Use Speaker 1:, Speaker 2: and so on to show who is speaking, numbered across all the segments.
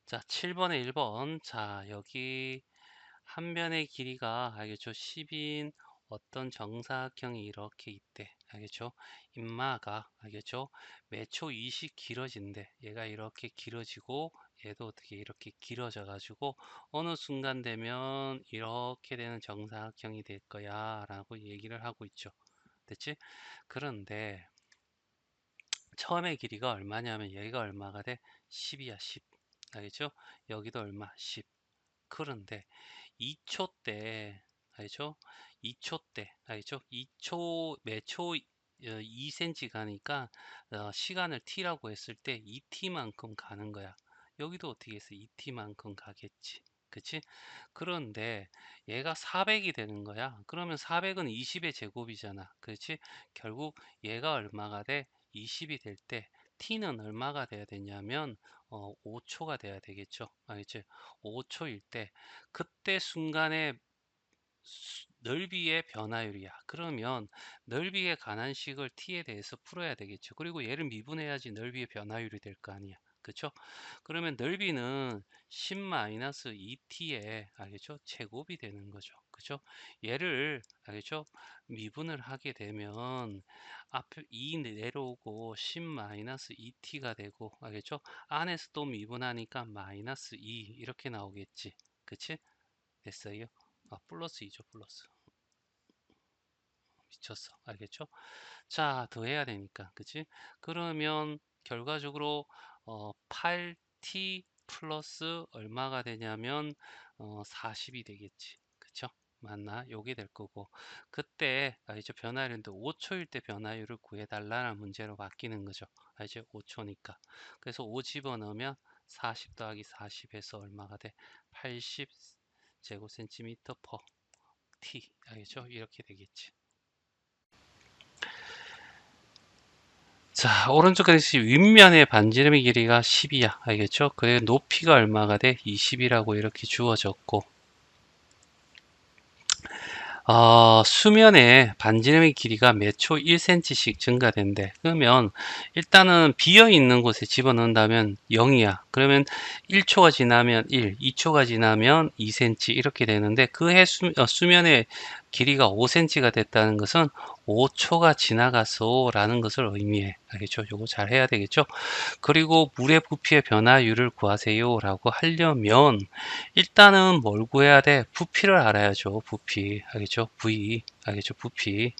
Speaker 1: 자, 7번에 1번. 자, 여기 한 변의 길이가 알겠죠? 10인 어떤 정사각형이 이렇게 있대. 알겠죠? 인마가 알겠죠? 매초 20 길어진대. 얘가 이렇게 길어지고 얘도 어떻게 이렇게 길어져 가지고 어느 순간 되면 이렇게 되는 정사각형이 될 거야 라고 얘기를 하고 있죠. 됐지? 그런데 처음에 길이가 얼마냐면 여기가 얼마가 돼? 10이야 10. 알겠죠? 여기도 얼마? 10. 그런데 2초 때 알죠? 2초 때 알죠? 2초 매초 2cm 가니까 시간을 t라고 했을 때 2t만큼 가는 거야. 여기도 어떻게 했어? 2t만큼 가겠지. 그치? 그런데 얘가 400이 되는 거야. 그러면 400은 20의 제곱이잖아. 그렇지? 결국 얘가 얼마가 돼? 20이 될 때 t는 얼마가 돼야 되냐면 5초가 돼야 되겠죠. 알겠지? 5초일 때 그때 순간에 넓이의 변화율이야. 그러면 넓이에 관한 식을 t에 대해서 풀어야 되겠죠. 그리고 얘를 미분해야지 넓이의 변화율이 될 거 아니야. 그렇죠? 그러면 넓이는 10-2t의 알겠죠? 제곱이 되는 거죠. 그렇죠? 얘를 알겠죠? 미분을 하게 되면 앞에 2 내려오고 10-2t가 되고 알겠죠? 안에서 또 미분하니까 마이너스 2 이렇게 나오겠지. 그치? 됐어요? 플러스 2죠, 플러스. 미쳤어. 알겠죠? 자, 더 해야 되니까. 그치? 그러면 결과적으로 8t 플러스 얼마가 되냐면 40이 되겠지. 그쵸? 맞나? 요게 될 거고. 그때 알죠? 변화율인데 5초일 때 변화율을 구해달라는 문제로 바뀌는 거죠. 알죠? 5초니까. 그래서 5 집어넣으면 40 더하기 40에서 얼마가 돼? 80 제곱센티미터 퍼 t. 알겠죠? 이렇게 되겠지. 자, 오른쪽 그래시 윗면의 반지름의 길이가 10이야. 알겠죠? 그의 높이가 얼마가 돼? 20이라고 이렇게 주어졌고, 수면의 반지름의 길이가 매초 1cm씩 증가된대. 그러면 일단은 비어 있는 곳에 집어넣는다면 0이야. 그러면 1초가 지나면 1, 2초가 지나면 2cm 이렇게 되는데 그해 수면의 길이가 5cm가 됐다는 것은 5초가 지나가서 라는 것을 의미해. 알겠죠? 요거 잘 해야 되겠죠? 그리고 물의 부피의 변화율을 구하세요 라고 하려면 일단은 뭘 구해야 돼? 부피를 알아야죠. 부피. 알겠죠? V. 알겠죠? 부피.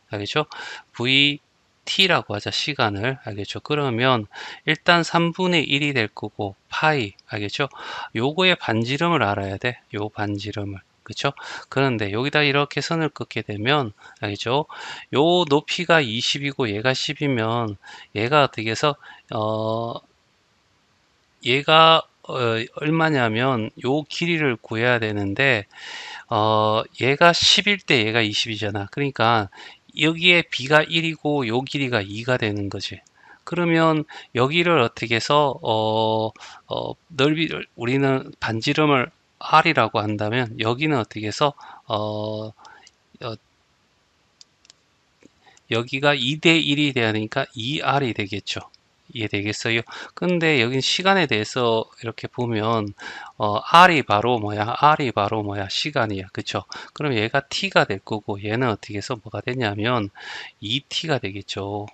Speaker 1: 알겠죠? V t라고 하자. 시간을. 알겠죠? 그러면 일단 3분의 1이 될 거고 파이. 알겠죠? 요거의 반지름을 알아야 돼. 요 반지름을. 그쵸? 그런데 여기다 이렇게 선을 긋게 되면 알겠죠? 요 높이가 20이고 얘가 10이면 얘가 어떻게 해서 어 얘가 얼마냐면 요 길이를 구해야 되는데 얘가 10일 때 얘가 20이잖아. 그러니까 여기에 b가 1이고 요 길이가 2가 되는 거지. 그러면 여기를 어떻게 해서 넓이를 우리는 반지름을 r이라고 한다면 여기는 어떻게 해서 어, 어, 여기가 2대 1이 돼야 되니까 2r이 되겠죠. 이해되겠어요? 근데 여기 시간에 대해서 이렇게 보면 r이 바로 뭐야? r이 바로 뭐야? 시간이야. 그쵸? 그럼 얘가 t가 될 거고 얘는 어떻게 해서 뭐가 되냐면 2t가 되겠죠.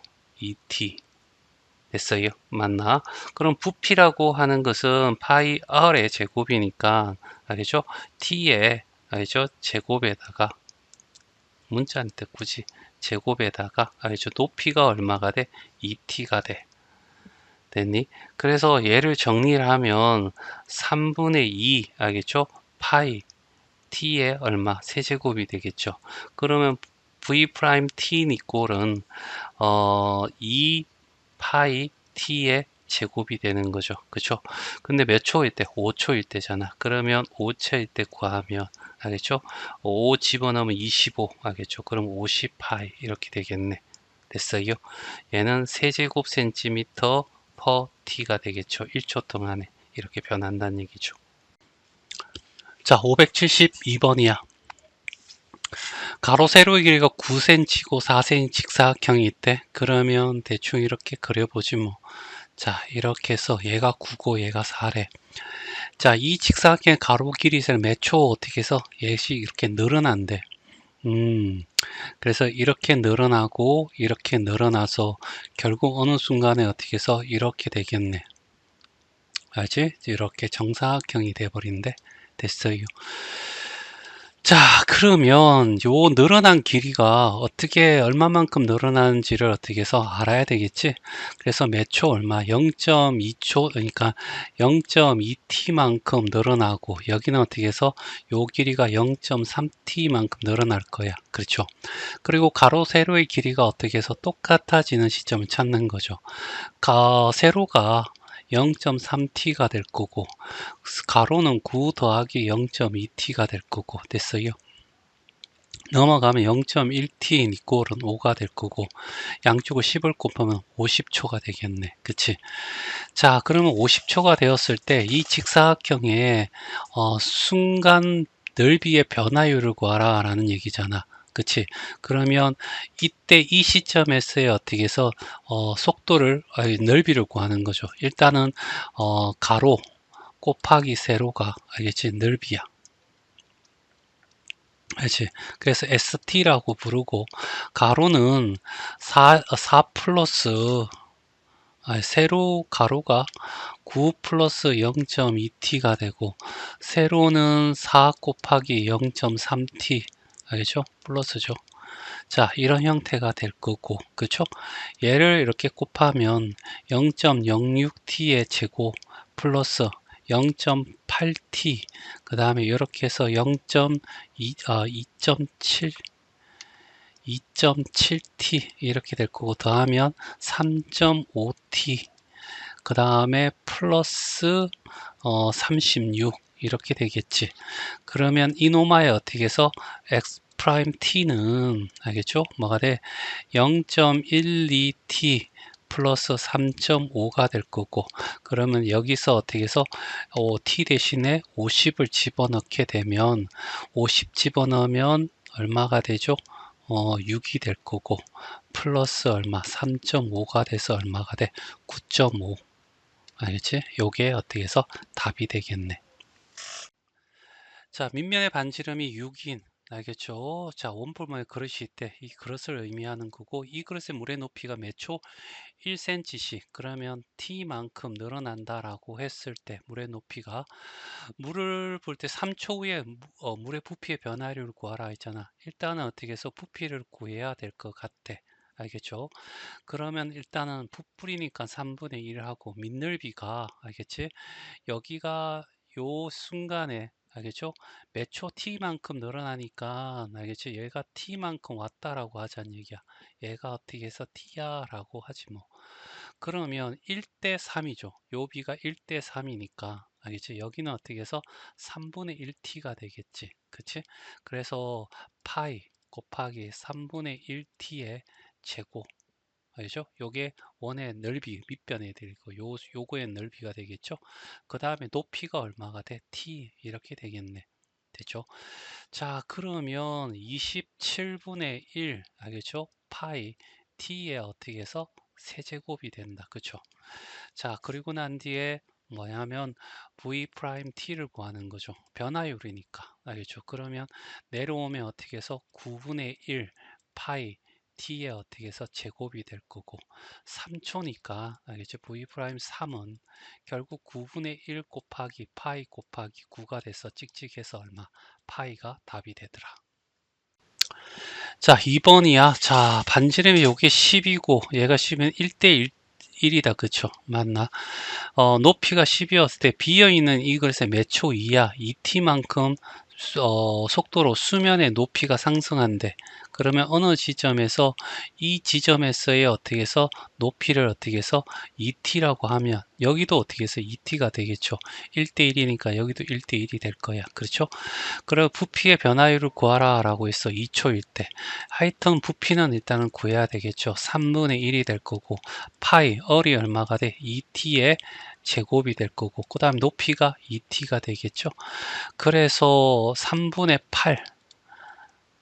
Speaker 1: 2t. 됐어요? 맞나? 그럼 부피라고 하는 것은 파이 r의 제곱이니까 알겠죠? t의 알겠죠? 제곱에다가 문자한테 굳이 제곱에다가 알죠? 높이가 얼마가 돼? 2t가 돼. 됐니? 그래서 얘를 정리를 하면 3분의 2 알겠죠? 파이 t의 얼마? 세제곱이 되겠죠. 그러면 v 프라임 t 이꼴은 2 파이 t의 제곱이 되는 거죠. 그쵸? 근데 몇 초일 때? 5초일 때잖아. 그러면 5초일 때 구하면 알겠죠? 5 집어넣으면 25 알겠죠? 그럼 50파이 이렇게 되겠네. 됐어요? 얘는 세제곱 센티미터 퍼 t가 되겠죠. 1초 동안에 이렇게 변한다는 얘기죠. 자, 572번이야. 가로 세로의 길이가 9cm고 4cm 직사각형이 있대. 그러면 대충 이렇게 그려보지 뭐. 자, 이렇게 해서 얘가 9고 얘가 4래. 자, 이 직사각형의 가로 길이를 매초 어떻게 해서 얘씩 이렇게 늘어난대. 그래서 이렇게 늘어나고 이렇게 늘어나서 결국 어느 순간에 어떻게 해서 이렇게 되겠네. 알지? 이렇게 정사각형이 돼버린대. 됐어요. 자, 그러면 요 늘어난 길이가 어떻게 얼마만큼 늘어나는지를 어떻게 해서 알아야 되겠지? 그래서 몇 초 얼마 0.2초 그러니까 0.2t만큼 늘어나고 여기는 어떻게 해서 요 길이가 0.3t만큼 늘어날 거야. 그렇죠? 그리고 가로 세로의 길이가 어떻게 해서 똑같아지는 시점을 찾는 거죠. 세로가 0.3t가 될 거고 가로는 9 더하기 0.2t가 될 거고 됐어요. 넘어가면 0.1t 이꼴은 5가 될 거고 양쪽을 10을 곱하면 50초가 되겠네. 그치? 자, 그러면 50초가 되었을 때 이 직사각형의 순간 넓이의 변화율을 구하라 라는 얘기잖아. 그치? 그러면 이때 이 시점에서의 어떻게 해서 속도를 넓이를 구하는 거죠. 일단은 가로 곱하기 세로가 알겠지? 넓이야. 알지? 그래서 ST라고 부르고 가로는 4 플러스 세로 가로가 9 플러스 0.2t가 되고 세로는 4 곱하기 0.3t 알겠죠? 플러스죠. 자, 이런 형태가 될 거고 그쵸? 얘를 이렇게 곱하면 0.06t의 제곱 플러스 0.8t 그 다음에 이렇게 해서 2.7 2.7t 이렇게 될 거고 더하면 3.5t 그 다음에 플러스 36 이렇게 되겠지. 그러면 이노마에 어떻게 해서 x 프라임 t는 알겠죠? 뭐가 돼? 0.12t 플러스 3.5가 될 거고 그러면 여기서 어떻게 해서 t 대신에 50을 집어넣게 되면 50 집어넣으면 얼마가 되죠? 6이 될 거고 플러스 얼마 3.5가 돼서 얼마가 돼? 9.5 알겠지? 요게 어떻게 해서 답이 되겠네. 자, 밑면의 반지름이 6인 알겠죠? 자, 원뿔만의 그릇이 있대. 이 그릇을 의미하는 거고 이 그릇의 물의 높이가 몇 초? 1cm씩 그러면 t만큼 늘어난다라고 했을 때 물의 높이가 물을 볼 때 3초 후에 물의 부피의 변화율을 구하라 했잖아. 일단은 어떻게 해서 부피를 구해야 될 것 같아. 알겠죠? 그러면 일단은 부풀이니까 3분의 1 하고 밑넓이가 알겠지? 여기가 요 순간에 알겠죠? 몇 초 t만큼 늘어나니까 알겠지? 얘가 t만큼 왔다라고 하자는 얘기야. 얘가 어떻게 해서 t야 라고 하지 뭐. 그러면 1대 3이죠. 요 비가 1대 3이니까 알겠지? 여기는 어떻게 해서 3분의 1t가 되겠지. 그치? 그래서 파이 곱하기 3분의 1t의 제곱 알죠? 요게 원의 넓이 밑변에 되고 요거의 넓이가 되겠죠? 그 다음에 높이가 얼마가 돼? t 이렇게 되겠네. 됐죠? 자, 그러면 27분의 1 알겠죠? 파이 t에 어떻게 해서 세제곱이 된다. 그쵸? 자, 그리고 난 뒤에 뭐냐면 v 프라임 t를 구하는 거죠. 변화율이니까. 알겠죠? 그러면 내려오면 어떻게 해서 9분의 1 파이 t에 어떻게 해서 제곱이 될 거고 3초니까 알겠죠? v 프라임 3은 결국 9분의 1 곱하기 파이 곱하기 9가 돼서 찍찍해서 얼마? 파이가 답이 되더라. 자, 2번이야. 자, 반지름이 요게 10이고 얘가 10이면 1대 1이다. 그쵸? 맞나? 높이가 10이었을 때 비어있는 이글스의 몇 초 이하 2t만큼 속도로 수면의 높이가 상승한대. 그러면 어느 지점에서 이 지점에서의 어떻게 해서 높이를 어떻게 해서 2t라고 하면 여기도 어떻게 해서 2t가 되겠죠. 1대1이니까 여기도 1대1이 될 거야. 그렇죠? 그리고 부피의 변화율을 구하라 라고 했어. 2초일 때. 하여튼 부피는 일단은 구해야 되겠죠. 3분의 1이 될 거고 파이, 얼이 얼마가 돼? 2t의 제곱이 될 거고 그 다음 높이가 2t가 되겠죠. 그래서 3분의 8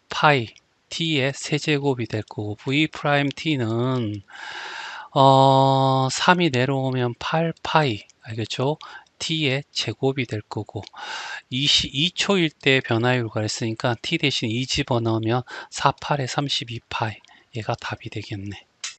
Speaker 1: 파이 t의 세제곱이 될 거고 v 프라임 t는 3이 내려오면 8파이, 알겠죠? t의 제곱이 될 거고, 2초일 때 변화율 구했으니까 t 대신 2 집어넣으면 4, 8에 32파이. 얘가 답이 되겠네.